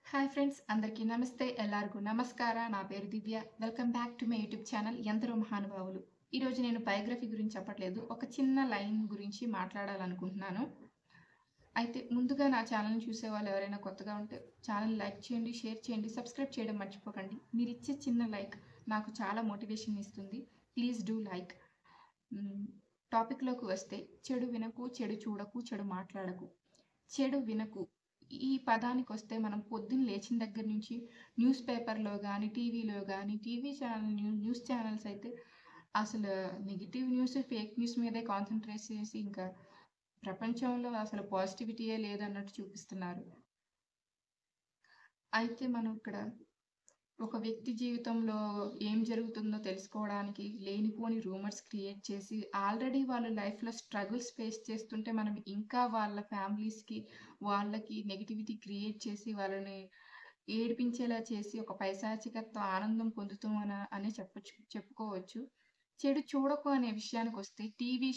Hi friends అందరికీ నమస్తే ఎల్లరిಗೂ నమస్కార నా పేరు Divya welcome back to my YouTube channel ఎందరో మహానుభావులు. ఈరోజు నేను బయోగ్రఫీ గురించి చెప్పట్లేదు, ఒక చిన్న లైన్ గురించి మాట్లాడాలనుకుంటున్నాను. అయితే ముందుగా నా ఛానల్ని చూసే వాళ్ళు ఎవరైనా కొత్తగా ఉంటే ఛానల్ లైక్ చేయండి, షేర్ చేయండి, సబ్స్క్రైబ్ చేయడం మర్చిపోకండి. మీరు ఇచ్చే చిన్న లైక్ నాకు చాలా మోటివేషన్ ఇస్తుంది. Please do like. టాపిక్లోకి వస్తే, చెడు వినకు, చెడు చూడకు, చెడు మాట్లాడకు. చెడు వినకు ఈ పదానికి వస్తే మనం పొద్దున్న లేచిన దగ్గర నుంచి న్యూస్ పేపర్లో కానీ టీవీలో కానీ టీవీ ఛానల్ న్యూస్ ఛానల్స్ అయితే అసలు నెగిటివ్ న్యూస్ ఫేక్ న్యూస్ మీదే కాన్సన్ట్రేట్ చేసి ఇంకా ప్రపంచంలో అసలు పాజిటివిటీయే లేదన్నట్టు చూపిస్తున్నారు. అయితే మనం ఇక్కడ ఒక వ్యక్తి జీవితంలో ఏం జరుగుతుందో తెలుసుకోవడానికి లేనిపోని రూమర్స్ క్రియేట్ చేసి ఆల్రెడీ వాళ్ళు లైఫ్లో స్ట్రగుల్స్ ఫేస్ చేస్తుంటే మనం ఇంకా వాళ్ళ ఫ్యామిలీస్కి వాళ్ళకి నెగిటివిటీ క్రియేట్ చేసి వాళ్ళని ఏడిపించేలా చేసి ఒక పైశాచికత్వ ఆనందం పొందుతామని చెప్పుకోవచ్చు. చెడు చూడకు అనే విషయానికి వస్తే టీవీ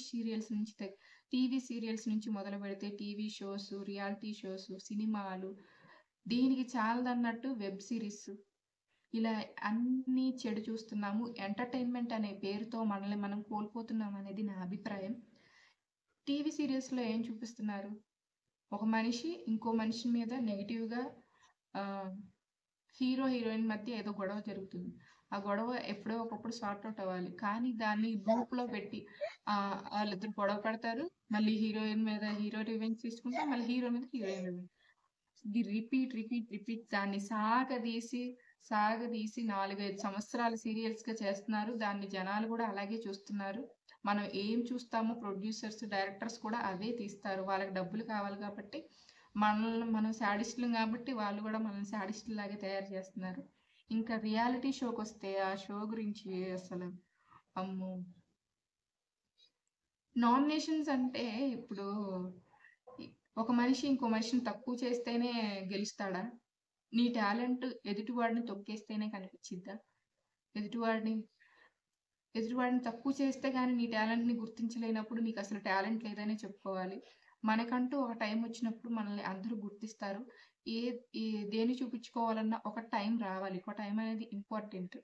సీరియల్స్ నుంచి మొదలు పెడితే టీవీ షోస్, రియాలిటీ షోస్, సినిమాలు, దీనికి చాలదన్నట్టు వెబ్ సిరీస్, ఇలా అన్నీ చెడు చూస్తున్నాము. ఎంటర్‌టైన్‌మెంట్ అనే పేరుతో మనల్ని మనం కోల్పోతున్నాం అనేది నా అభిప్రాయం. టీవీ సీరియల్స్‌లో ఏం చూపిస్తున్నారు? ఒక మనిషి ఇంకో మనిషి మీద నెగెటివ్‌గా హీరో, హీరోయిన్ మధ్య ఏదో గొడవ జరుగుతుంది. ఆ గొడవ ఎప్పుడో ఒకప్పుడు సార్ట్ ఔట్ అవ్వాలి. కానీ దాన్ని లూప్‌లో పెట్టి ఆళ్ళిద్దరు గొడవ పడతారు. మళ్ళీ హీరోయిన్ మీద హీరో రివెంజ్ తీసుకుంటారు. మళ్ళీ హీరో మీద హీరోయిన్ రివెంజ్. ఇది రిపీట్ దాన్ని సాగదీసి 4, 5 సంవత్సరాల సీరియల్స్‌గా చేస్తున్నారు. దాన్ని జనాలు గూడా అలాగే చూస్తున్నారు. మనం ఏం చూస్తామో ప్రొడ్యూసర్స్, డైరెక్టర్స్ కూడా అవే తీస్తారు. వాళ్ళకి డబ్బులు కావాలి కాబట్టి మనం శాడిస్టులం గాబట్టి వాళ్ళు గూడా మనల్ని శాడిస్టుల్లాగే తయారు చేస్తున్నారు. ఇంకా రియాలిటీ షోకొస్తే ఆ షో గురించి అసలు అమ్మో! నామినేషన్స్ అంటే ఇప్పుడు ఒక మనిషి ఇంకో మనిషిని తక్కువ చేస్తేనే గెలుస్తాడా? నీ టాలెంట్ ఎదుటివాడిని తొక్కేస్తేనే కనిపిచ్చిద్దా? ఎదుటివాడిని ఎదుటివాడిని తక్కువ చేస్తే గాని నీ టాలెంట్‌ని గుర్తించలేనప్పుడు నీకసలు టాలెంట్ లేదనే చెప్పుకోవాలి. మనకంటూ ఒక టైమొచ్చినప్పుడు మనల్ని అందరూ గుర్తిస్తారు. ఏ ఏ దేన్ని చూపించుకోవాలన్నా ఒక టైం రావాలి. ఒక టైం అనేది ఇంపార్టెంట్.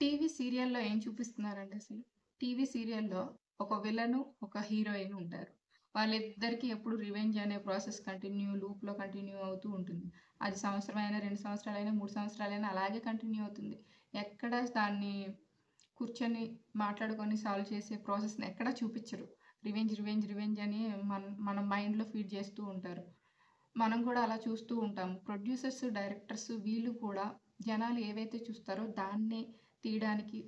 టీవీ సీరియల్‌లో ఏం చూపిస్తున్నారంటే అసలు, టీవీ సీరియల్‌లో ఒక విలను, ఒక హీరోయిన్ ఉంటారు. వాళ్ళిద్దరికీ ఎప్పుడు రివెంజ్ అనే ప్రాసెస్ లూప్‌లో కంటిన్యూ అవుతూ ఉంటుంది. అది సంవత్సరమైనా, 2 సంవత్సరాలైనా, 3 సంవత్సరాలైనా అలాగే కంటిన్యూ అవుతుంది. ఎక్కడ దాన్ని కూర్చొని మాట్లాడుకొని సాల్వ్ చేసే ప్రాసెస్‌ని ఎక్కడా చూపిచ్చరు. రివెంజ్ అని మన మైండ్‌లో ఫీడ్ చేస్తూ ఉంటారు. మనం కూడా అలా చూస్తూ ఉంటాం. ప్రొడ్యూసర్స్, డైరెక్టర్స్ వీళ్ళు కూడా జనాలు ఏవైతే చూస్తారో దాన్నే తీయడానికి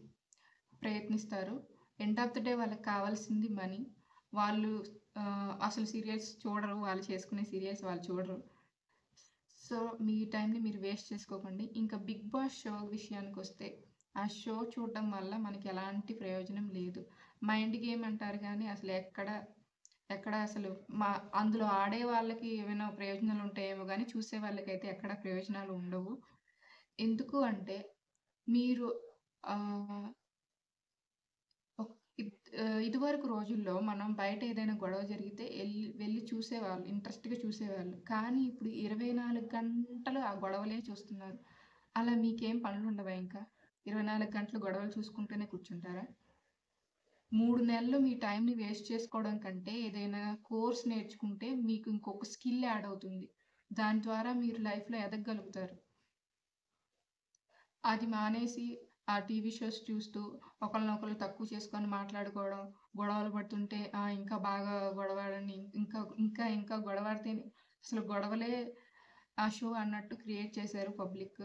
ప్రయత్నిస్తారు. ఎండ్ ఆఫ్ ద డే వాళ్ళకి కావాల్సింది మనీ. వాళ్ళు అసలు సీరియల్స్ చూడరు. వాళ్ళు చేసుకునే సీరియల్స్ వాళ్ళు చూడరు. సో, మీ టైంని మీరు వేస్ట్ చేసుకోకండి. ఇంకా 'బిగ్ బాస్' షో విషయానికొస్తే, ఆ షో చూడడం వల్ల మనకి ఎలాంటి ప్రయోజనం లేదు. మైండ్ గేమ్ అంటారు గానీ అసలు ఎక్కడ అసలు అందులో ఆడే వాళ్ళకి ఏమైనా ప్రయోజనాలు ఉంటాయేమో గానీ, చూసే వాళ్ళకైతే ఎక్కడ ప్రయోజనాలు ఉండవు. ఎందుకు అంటే మీరు ఆహ్, ఒక్ ఇదివరకు రోజుల్లో మనం బయట ఏదైనా గొడవ జరిగితే వెళ్లి చూసేవాళ్ళు. ఇంట్రెస్ట్‌గా చూసేవాళ్ళు. కానీ ఇప్పుడు 24 గంటలు ఆ గొడవలే చూస్తున్నారు. అలా మీకేం పనులుండవా ఇంకా? 24 గంటలు గొడవలు చూసుకుంటూనే కూర్చుంటారా? 3 నెలలు మీ టైంని వేస్ట్ చేసుకోవడం కంటే ఏదైనా కోర్స్ నేర్చుకుంటే మీకు ఇంకొక స్కిల్ యాడ్ అవుతుంది. దాని ద్వారా మీరు లైఫ్‌లో ఎదగగలుగుతారు. అది మానేసి ఆ టీవీ షోస్ చూస్తూ ఒకళ్ళనొకళ్ళు తక్కువ చేసుకొని మాట్లాడుకోవడం, గొడవలు పడుతుంటే ఇంకా బాగా గొడవాడండి. ఇంకా గొడవాడితేనే అసలు గొడవలే ఆ షో అన్నట్టు క్రియేట్ చేశారు పబ్లిక్.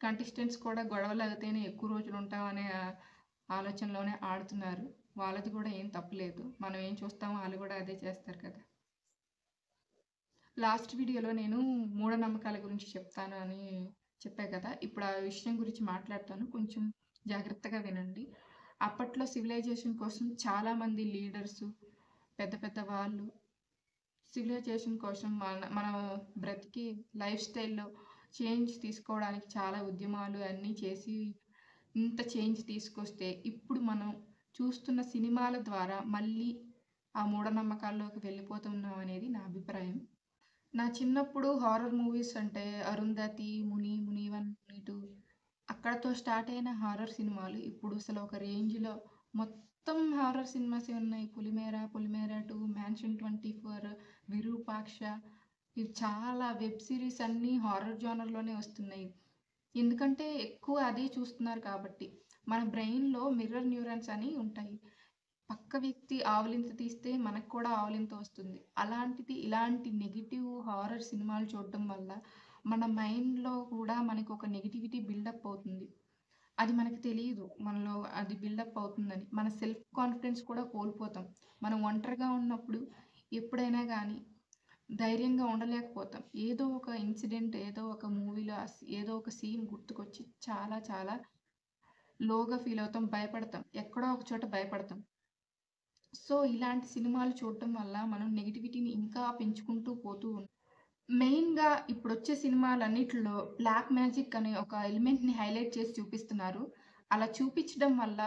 కంటెస్టెంట్స్ కూడా గొడవలవుతేనే ఎక్కువ రోజులుంటాం అనే ఆలోచనలోనే ఆడుతున్నారు. వాళ్ళది కూడా ఏం తప్పులేదు. మనం ఏం చూస్తామో ఆళ్ళు కూడా అదే చేస్తారు కదా! లాస్ట్ వీడియోలో నేను మూఢనమ్మకాల గురించి చెప్తాను అని చెప్పా కదా! ఇప్పుడు ఆ విషయం గురించి మాట్లాడతాను. కొంచెం జాగ్రత్తగా వినండి. అప్పట్లో సివిలైజేషన్ కోసం చాలామంది లీడర్సు, పెద్ద పెద్ద వాళ్ళు సివిలైజేషన్ కోసం మన బ్రతికి లైఫ్ స్టైల్‌లో చేంజ్ తీసుకోవడానికి చాలా ఉద్యమాలు అన్నీ చేసి ఇంత చేంజ్ తీసుకొస్తే, ఇప్పుడు మనం చూస్తున్న సినిమాల ద్వారా మళ్ళీ ఆ మూఢనమ్మకాల్లోకి వెళ్ళిపోతున్నాం అనేది నా అభిప్రాయం. నా చిన్నప్పుడు హారర్ మూవీస్ అంటే 'అరుంధతి', 'ముని', 'ముని 1', 'ముని 2' అక్కడితో స్టార్ట్ అయిన హారర్ సినిమాలు ఇప్పుడు అసలు ఒక రేంజ్‌లో మొత్తం హారర్ సినిమాసే ఉన్నాయి. 'పులిమేర', 'పులిమేర 2', 'మ్యాన్షన్ 24', 'విరూపాక్ష' ఇవి చాలా వెబ్ సీరీస్ అన్నీ హారర్ జోనర్‌లోనే వస్తున్నాయి. ఎందుకంటే ఎక్కువ అదే చూస్తున్నారు కాబట్టి. మన బ్రెయిన్‌లో మిర్రర్ న్యూరాన్స్ అని ఉంటాయి. పక్క వ్యక్తి ఆవలింత తీస్తే మనకు కూడా ఆవలింత వస్తుంది. అలాంటిది ఇలాంటి నెగెటివ్ హారర్ సినిమాలు చూడటం వల్ల మన మైండ్‌లో కూడా మనకొక నెగటివిటీ బిల్డప్ అవుతుంది. అది మనకు తెలీదు. మనలో అది బిల్డప్ అవుతుందని. మన సెల్ఫ్ కాన్ఫిడెన్స్ కూడా కోల్పోతాం. మనం ఒంటరిగా ఉన్నప్పుడు ఎప్పుడైనా గానీ ధైర్యంగా ఉండలేకపోతాం. ఏదో ఒక ఇన్సిడెంట్, ఏదో ఒక మూవీలో ఏదో ఒక సీన్ గుర్తుకొచ్చి చాలా చాలా లోగా ఫీల్ అవుతాం. భయపడతాం. ఎక్కడో ఒక చోట భయపడతాం. సో, ఇలాంటి సినిమాలు చూడటం వల్ల మనం నెగటివిటీని ఇంకా పెంచుకుంటూ పోతూ మెయిన్‌గా ఇప్పుడొచ్చే సినిమాలన్నిటిలో బ్లాక్ మ్యాజిక్ అనే ఒక ఎలిమెంట్‌ని హైలైట్ చేసి చూపిస్తున్నారు. అలా చూపిచ్చడం వల్ల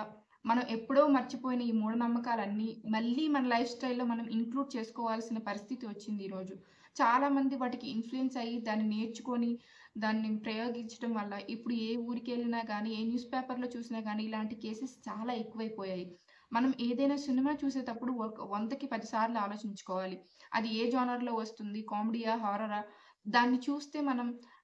మనం ఎప్పుడో మర్చిపోయిన ఈ మూఢనమ్మకాలన్నీ మళ్ళీ మన లైఫ్ స్టైల్‌లో మనం ఇంక్లూడ్ చేసుకోవాల్సిన పరిస్థితి వచ్చింది ఈరోజు. చాలామంది వాటికి ఇన్‌ఫ్లూయెన్స్ అయ్యి దాన్ని నేర్చుకొని, దాన్ని ప్రయోగించడం వల్ల ఇప్పుడు ఏ ఊరికెళ్ళినా గానీ, ఏ న్యూస్ పేపర్‌లో చూసినా గానీ ఇలాంటి కేసెస్ చాలా ఎక్కువైపోయాయి. మనం ఏదైనా సినిమా చూసేటప్పుడు 100కి 10 సార్లు ఆలోచించుకోవాలి. అది ఏ జోనర్‌లో వస్తుంది? కామెడీయా? హారరా? దాన్ని చూస్తే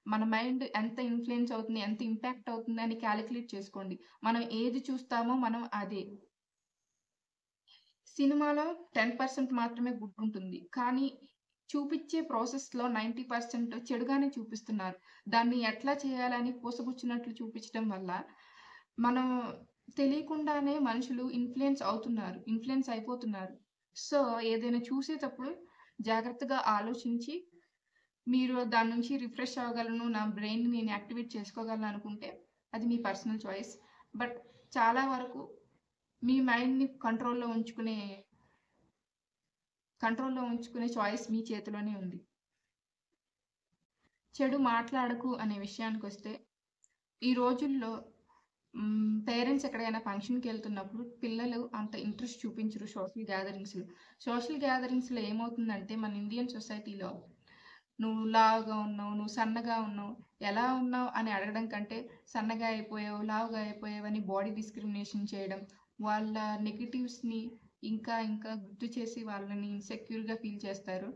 మన మైండ్ ఎంత ఇన్‌ఫ్లూయెన్స్ అవుతుంది? ఎంత ఇంపాక్ట్ అవుతుంది? అని కాలిక్యులేట్ చేసుకోండి. మనం ఏది చూస్తామో మనం అదే. సినిమాలో 10% మాత్రమే గుడ్ ఉంటుంది. కానీ చూపిచ్చే ప్రాసెస్‌లో 90% చెడుగానే చూపిస్తున్నారు. దాన్ని ఎట్లా చేయాలని పూసగుచ్చినట్లు చూపించడం వల్ల, మనం తెలియకుండానే మనుషులు ఇన్‌ఫ్లూయెన్స్ అయిపోతున్నారు. సో, ఏదైనా చూసేటప్పుడు జాగ్రత్తగా ఆలోచించి, మీరు దాని నుంచి రిఫ్రెష్ అవ్వగలను, నా బ్రెయిన్‌ని నేను యాక్టివేట్ చేసుకోగలను అనుకుంటే, అది మీ పర్సనల్ చాయిస్. బట్ చాలా వరకు మీ మైండ్‌ని కంట్రోల్‌లో ఉంచుకునే చాయిస్ మీ చేతిలోనే ఉంది. చెడు మాట్లాడకు అనే విషయానికొస్తే, ఈ రోజుల్లో పేరెంట్స్ ఎక్కడికైనా ఫంక్షన్‌కెళ్తున్నప్పుడు పిల్లలు అంత ఇంట్రెస్ట్ చూపించరు సోషల్ గ్యాదరింగ్స్‌లో. సోషల్ గ్యాదరింగ్స్‌లో ఏమవుతుందంటే, మన ఇండియన్ సొసైటీలో నువ్వు లావుగా ఉన్నావు, నువ్వు సన్నగా ఉన్నావు, ఎలా ఉన్నావు అని అడగడం కంటే, సన్నగా అయిపోయావు, లావుగా అయిపోయావు అని బాడీ డిస్క్రిమినేషన్ చేయడం, వాళ్ళ నెగెటివ్స్‌ని ఇంకా ఇంకా గుర్తు చేసి వాళ్ళని ఇన్‌సెక్యూర్‌గా ఫీల్ చేస్తారు.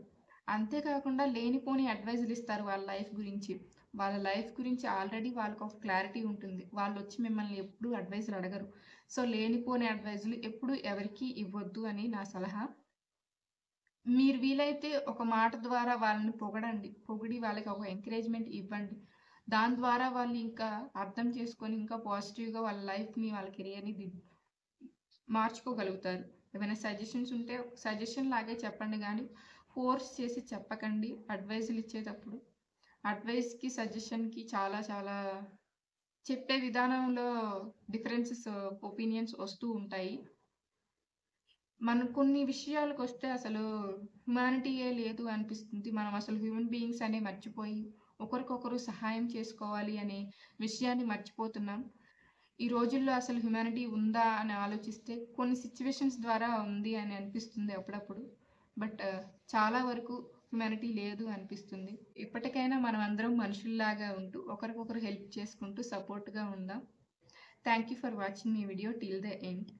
అంతే కాకుండా లేనిపోని అడ్వైజులు ఇస్తారు వాళ్ళ లైఫ్ గురించి. వాళ్ళ లైఫ్ గురించి ఆల్రెడీ వాళ్ళకొక క్లారిటీ ఉంటుంది. వాళ్ళొచ్చి మిమ్మల్ని ఎప్పుడూ అడ్వైజులు అడగరు. సో, లేనిపోని అడ్వైజులు ఎప్పుడు ఎవరికీ ఇవ్వొద్దు అని నా సలహా. మీరు వీలైతే ఒక మాట ద్వారా వాళ్ళని పొగడండి. పొగిడి వాళ్ళకి ఒక ఎంకరేజ్‌మెంట్ ఇవ్వండి. దాని ద్వారా వాళ్ళు ఇంకా అర్థం చేసుకొని ఇంకా పాజిటివ్‌గా వాళ్ళ లైఫ్‌ని, వాళ్ళ కెరియర్‌ని మార్చుకోగలుగుతారు. ఏమైనా సజెషన్స్ ఉంటే సజెషన్ లాగే చెప్పండి గానీ, ఫోర్స్ చేసి చెప్పకండి అడ్వైజులు ఇచ్చేటప్పుడు. అడ్వైస్‌కి, సజెషన్‌కి చాలా చాలా చెప్పే విధానంలో డిఫరెన్సెస్ ఒపీనియన్స్ వస్తూ ఉంటాయి. మనం కొన్ని విషయాలకొస్తే అసలు హ్యుమానిటీయే లేదు అనిపిస్తుంది. మనం అసలు హ్యూమన్ బీయింగ్స్ అనే మర్చిపోయి, ఒకరికొకరు సహాయం చేసుకోవాలి అనే విషయాన్ని మర్చిపోతున్నాం. ఈ రోజుల్లో అసలు హ్యుమానిటీ ఉందా అని ఆలోచిస్తే కొన్ని సిట్యుయేషన్స్ ద్వారా ఉంది అని అనిపిస్తుంది అప్పుడప్పుడు. బట్ చాలా వరకు హ్యుమానిటీ లేదు అనిపిస్తుంది. ఇప్పటికైనా మనం అందరం మనుషుల్లాగా ఉంటూ, ఒకరికొకరు హెల్ప్ చేసుకుంటూ సపోర్ట్‌గా ఉందాం. Thank you for watching my video till the end.